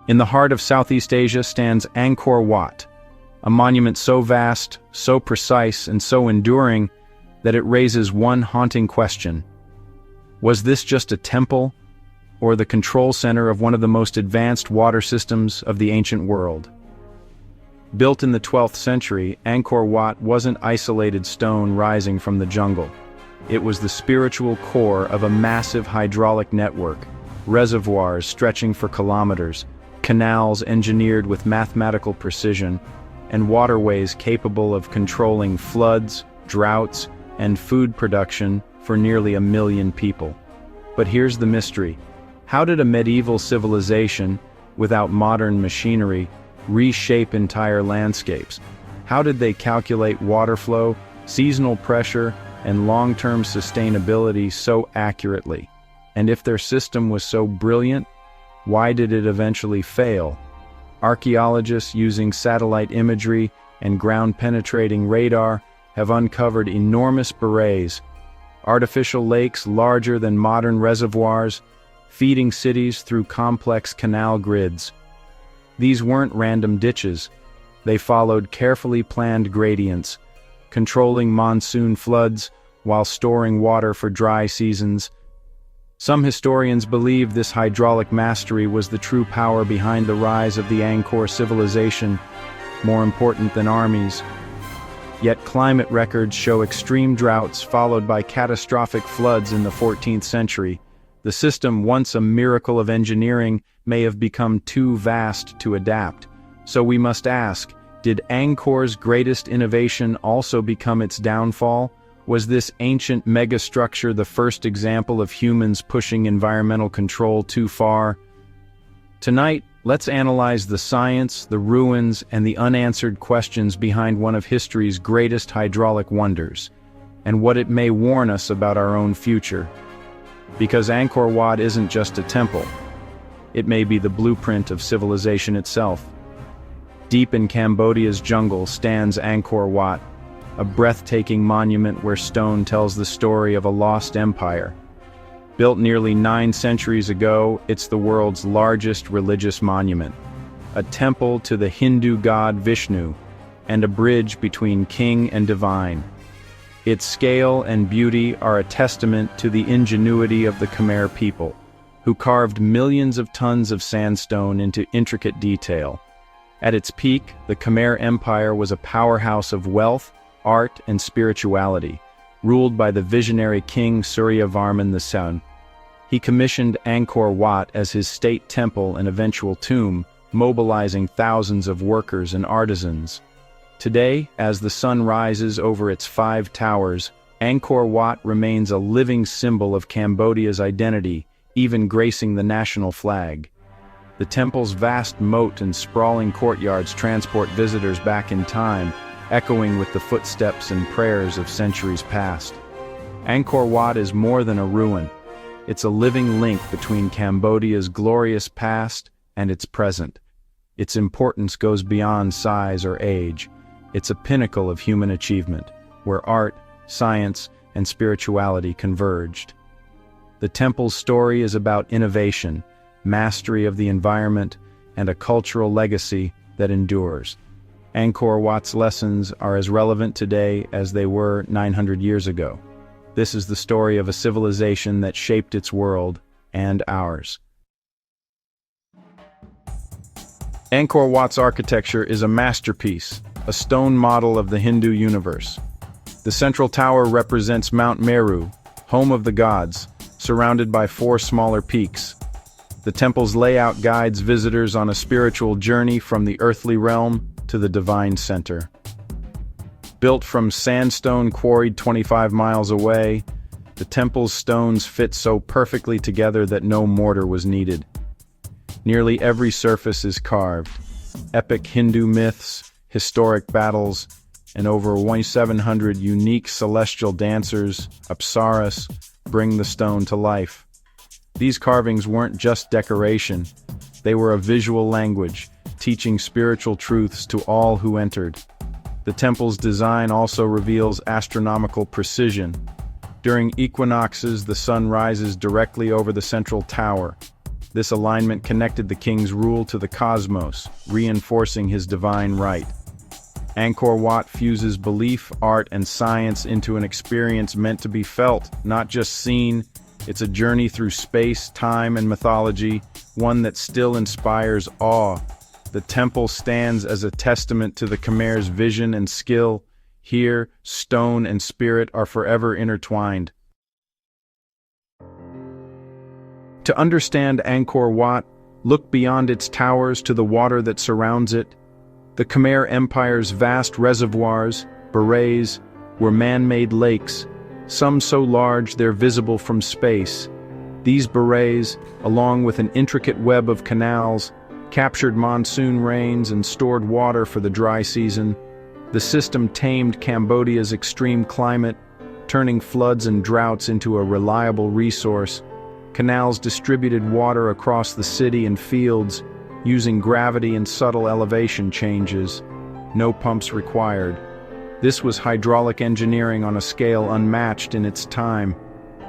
In the heart of Southeast Asia stands Angkor Wat, a monument so vast, so precise, and so enduring that it raises one haunting question. Was this just a temple, or the control center of one of the most advanced water systems of the ancient world? Built in the 12th century, Angkor Wat wasn't isolated stone rising from the jungle. It was the spiritual core of a massive hydraulic network, reservoirs stretching for kilometers, canals engineered with mathematical precision, and waterways capable of controlling floods, droughts, and food production for nearly 1 million people. But here's the mystery. How did a medieval civilization, without modern machinery, reshape entire landscapes? How did they calculate water flow, seasonal pressure, and long-term sustainability so accurately? And if their system was so brilliant, why did it eventually fail? Archaeologists using satellite imagery and ground-penetrating radar have uncovered enormous barays, artificial lakes larger than modern reservoirs, feeding cities through complex canal grids. These weren't random ditches. They followed carefully planned gradients, controlling monsoon floods while storing water for dry seasons. Some historians believe this hydraulic mastery was the true power behind the rise of the Angkor civilization, more important than armies. Yet climate records show extreme droughts followed by catastrophic floods in the 14th century. The system, once a miracle of engineering, may have become too vast to adapt. So we must ask, did Angkor's greatest innovation also become its downfall? Was this ancient megastructure the first example of humans pushing environmental control too far? Tonight, let's analyze the science, the ruins, and the unanswered questions behind one of history's greatest hydraulic wonders, and what it may warn us about our own future. Because Angkor Wat isn't just a temple. It may be the blueprint of civilization itself. Deep in Cambodia's jungle stands Angkor Wat, a breathtaking monument where stone tells the story of a lost empire. Built nearly 9 centuries ago, it's the world's largest religious monument, a temple to the Hindu god Vishnu, and a bridge between king and divine. Its scale and beauty are a testament to the ingenuity of the Khmer people, who carved millions of tons of sandstone into intricate detail. At its peak, the Khmer Empire was a powerhouse of wealth, art, and spirituality, ruled by the visionary king Suryavarman II. He commissioned Angkor Wat as his state temple and eventual tomb, mobilizing thousands of workers and artisans. Today, as the sun rises over its 5 towers, Angkor Wat remains a living symbol of Cambodia's identity, even gracing the national flag. The temple's vast moat and sprawling courtyards transport visitors back in time, echoing with the footsteps and prayers of centuries past. Angkor Wat is more than a ruin. It's a living link between Cambodia's glorious past and its present. Its importance goes beyond size or age. It's a pinnacle of human achievement, where art, science, and spirituality converged. The temple's story is about innovation, mastery of the environment, and a cultural legacy that endures. Angkor Wat's lessons are as relevant today as they were 900 years ago. This is the story of a civilization that shaped its world and ours. Angkor Wat's architecture is a masterpiece, a stone model of the Hindu universe. The central tower represents Mount Meru, home of the gods, surrounded by 4 smaller peaks. The temple's layout guides visitors on a spiritual journey from the earthly realm to the divine center. Built from sandstone quarried 25 miles away, the temple's stones fit so perfectly together that no mortar was needed. Nearly every surface is carved. Epic Hindu myths, historic battles, and over 2,700 unique celestial dancers, apsaras, bring the stone to life. These carvings weren't just decoration, they were a visual language, teaching spiritual truths to all who entered. The temple's design also reveals astronomical precision. During equinoxes, the sun rises directly over the central tower, This alignment connected the king's rule to the cosmos, reinforcing his divine right. Angkor Wat fuses belief, art, and science into an experience meant to be felt, not just seen. It's a journey through space, time, and mythology, one that still inspires awe. The temple stands as a testament to the Khmer's vision and skill. Here, stone and spirit are forever intertwined. To understand Angkor Wat, look beyond its towers to the water that surrounds it. The Khmer Empire's vast reservoirs, Barays, were man-made lakes, some so large they're visible from space. These Barays, along with an intricate web of canals, captured monsoon rains and stored water for the dry season. The system tamed Cambodia's extreme climate, turning floods and droughts into a reliable resource. Canals distributed water across the city and fields, using gravity and subtle elevation changes. No pumps required. This was hydraulic engineering on a scale unmatched in its time.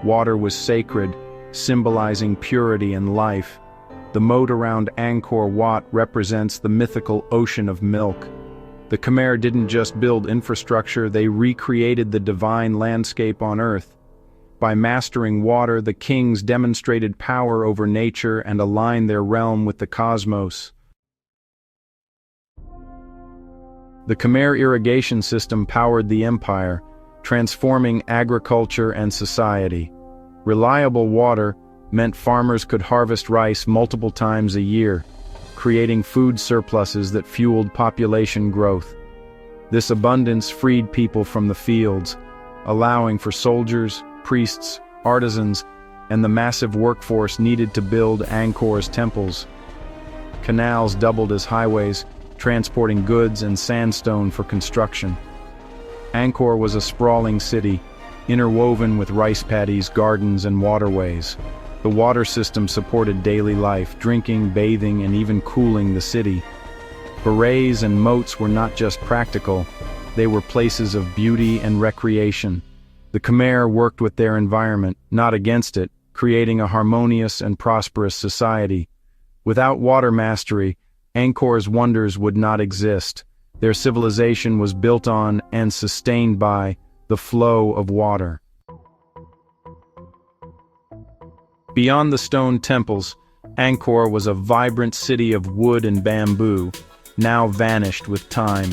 Water was sacred, symbolizing purity and life. The moat around Angkor Wat represents the mythical ocean of milk. The Khmer didn't just build infrastructure, they recreated the divine landscape on earth. By mastering water, the kings demonstrated power over nature and aligned their realm with the cosmos. The Khmer irrigation system powered the empire, transforming agriculture and society. Reliable water meant farmers could harvest rice multiple times a year, creating food surpluses that fueled population growth. This abundance freed people from the fields, allowing for soldiers, priests, artisans, and the massive workforce needed to build Angkor's temples. Canals doubled as highways, transporting goods and sandstone for construction. Angkor was a sprawling city, interwoven with rice paddies, gardens, and waterways. The water system supported daily life, drinking, bathing, and even cooling the city. Barays and moats were not just practical, they were places of beauty and recreation. The Khmer worked with their environment, not against it, creating a harmonious and prosperous society. Without water mastery, Angkor's wonders would not exist. Their civilization was built on and sustained by the flow of water. Beyond the stone temples, Angkor was a vibrant city of wood and bamboo, now vanished with time.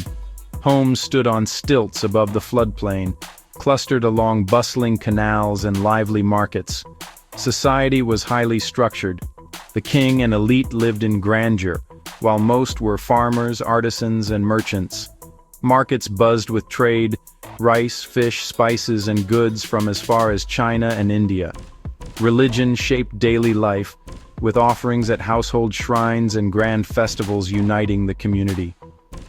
Homes stood on stilts above the floodplain, clustered along bustling canals and lively markets. Society was highly structured. The king and elite lived in grandeur, while most were farmers, artisans, and merchants. Markets buzzed with trade, rice, fish, spices, and goods from as far as China and India. Religion shaped daily life, with offerings at household shrines and grand festivals uniting the community.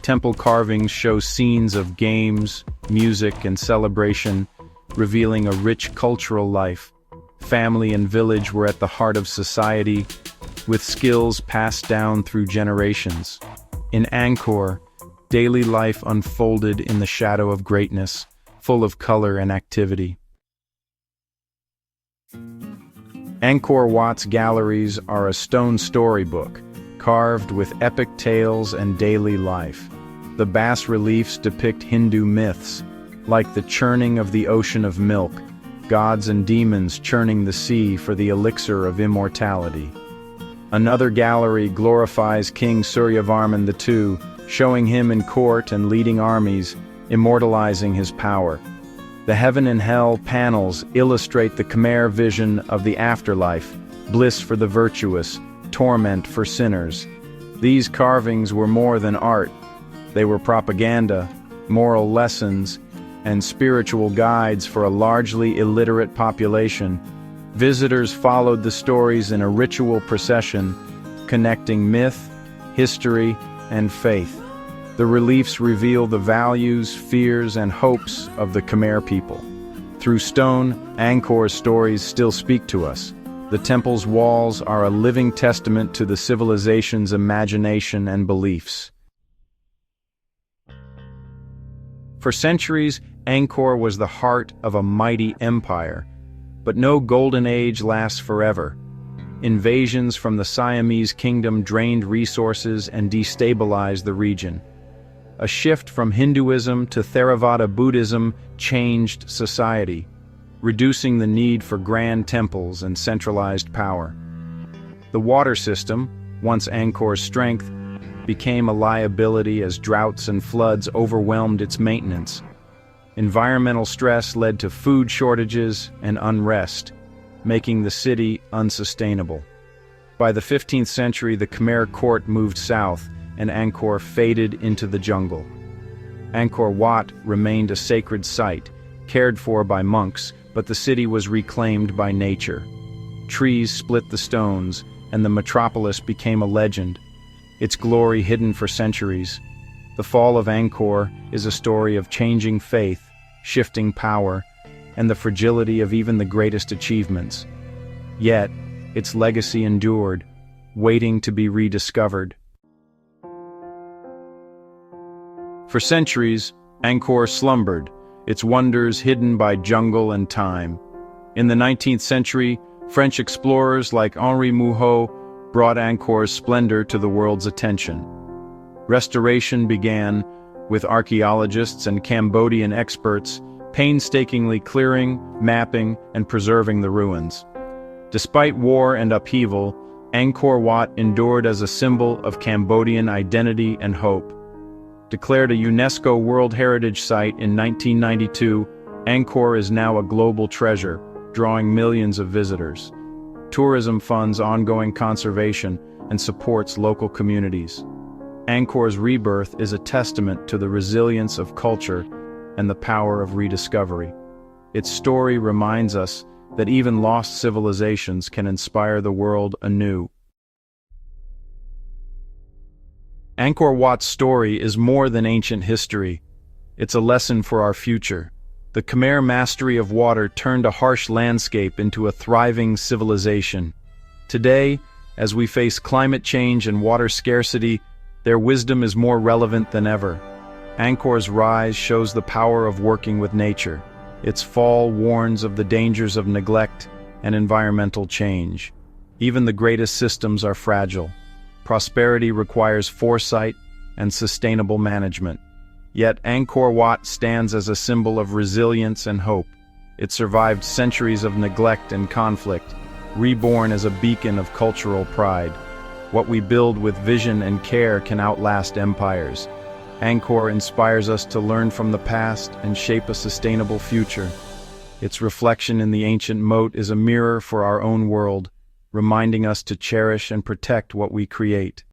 Temple carvings show scenes of games, music, and celebration, revealing a rich cultural life. Family and village were at the heart of society, with skills passed down through generations. In Angkor, daily life unfolded in the shadow of greatness, full of color and activity. Angkor Wat's galleries are a stone storybook, carved with epic tales and daily life. The bas-reliefs depict Hindu myths, like the churning of the ocean of milk, gods and demons churning the sea for the elixir of immortality. Another gallery glorifies King Suryavarman II, showing him in court and leading armies, immortalizing his power. The heaven and hell panels illustrate the Khmer vision of the afterlife, bliss for the virtuous, torment for sinners. These carvings were more than art. They were propaganda, moral lessons, and spiritual guides for a largely illiterate population. Visitors followed the stories in a ritual procession, connecting myth, history, and faith. The reliefs reveal the values, fears, and hopes of the Khmer people. Through stone, Angkor's stories still speak to us. The temple's walls are a living testament to the civilization's imagination and beliefs. For centuries, Angkor was the heart of a mighty empire. But no golden age lasts forever. Invasions from the Siamese kingdom drained resources and destabilized the region. A shift from Hinduism to Theravada Buddhism changed society, reducing the need for grand temples and centralized power. The water system, once Angkor's strength, became a liability as droughts and floods overwhelmed its maintenance. Environmental stress led to food shortages and unrest, making the city unsustainable. By the 15th century, the Khmer court moved south, and Angkor faded into the jungle. Angkor Wat remained a sacred site, cared for by monks, but the city was reclaimed by nature. Trees split the stones, and the metropolis became a legend, its glory hidden for centuries. The fall of Angkor is a story of changing faith, shifting power, and the fragility of even the greatest achievements. Yet, its legacy endured, waiting to be rediscovered. For centuries, Angkor slumbered, its wonders hidden by jungle and time. In the 19th century, French explorers like Henri Mouhot brought Angkor's splendor to the world's attention. Restoration began, with archaeologists and Cambodian experts painstakingly clearing, mapping, and preserving the ruins. Despite war and upheaval, Angkor Wat endured as a symbol of Cambodian identity and hope. Declared a UNESCO World Heritage Site in 1992, Angkor is now a global treasure, drawing millions of visitors. Tourism funds ongoing conservation and supports local communities. Angkor's rebirth is a testament to the resilience of culture and the power of rediscovery. Its story reminds us that even lost civilizations can inspire the world anew. Angkor Wat's story is more than ancient history. It's a lesson for our future. The Khmer mastery of water turned a harsh landscape into a thriving civilization. Today, as we face climate change and water scarcity, their wisdom is more relevant than ever. Angkor's rise shows the power of working with nature. Its fall warns of the dangers of neglect and environmental change. Even the greatest systems are fragile. Prosperity requires foresight and sustainable management. Yet Angkor Wat stands as a symbol of resilience and hope. It survived centuries of neglect and conflict, reborn as a beacon of cultural pride. What we build with vision and care can outlast empires. Angkor inspires us to learn from the past and shape a sustainable future. Its reflection in the ancient moat is a mirror for our own world, reminding us to cherish and protect what we create.